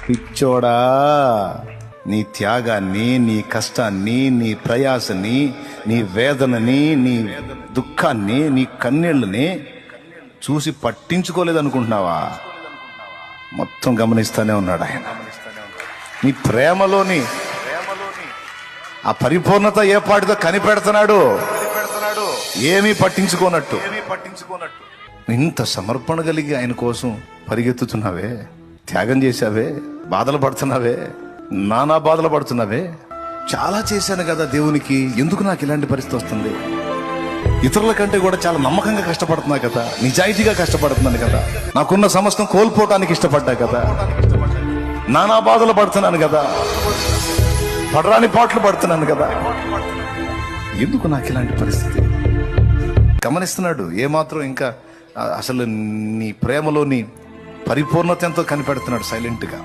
పిచ్చోడా, నీ త్యాగాన్ని, నీ కష్టాన్ని, నీ ప్రయాసని, నీ వేదనని, నీ దుఃఖాన్ని, నీ కన్నీళ్ళని చూసి పట్టించుకోలేదనుకుంటున్నావా? మొత్తం గమనిస్తానే ఉన్నాడు ఆయన. నీ ప్రేమలోని ఆ పరిపూర్ణత ఏ పాటితో కనిపెడుతున్నాడు, ఏమీ పట్టించుకోనట్టు. ఇంత సమర్పణ కలిగి ఆయన కోసం పరిగెత్తుతున్నావే, త్యాగం చేశావే, బాధలు పడుతున్నావే, నానా బాధలు పడుతున్నావే. చాలా చేశాను కదా దేవునికి, ఎందుకు నాకు ఇలాంటి పరిస్థితి వస్తుంది? ఇతరుల కంటే కూడా చాలా నమ్మకంగా కష్టపడుతున్నా కదా, నిజాయితీగా కష్టపడుతున్నాను కదా, నాకున్న సమస్తం కోల్పోవటానికి ఇష్టపడ్డా కదా, నానా బాధలు పడుతున్నాను కదా, పడరాని పాటలు పడుతున్నాను కదా, ఎందుకు నాకు ఇలాంటి పరిస్థితి? గమనిస్తున్నాడు ఏమాత్రం. ఇంకా అసలు నీ ప్రేమలోని పరిపూర్ణత ఎంతో కనిపెడుతున్నాడు సైలెంట్గా.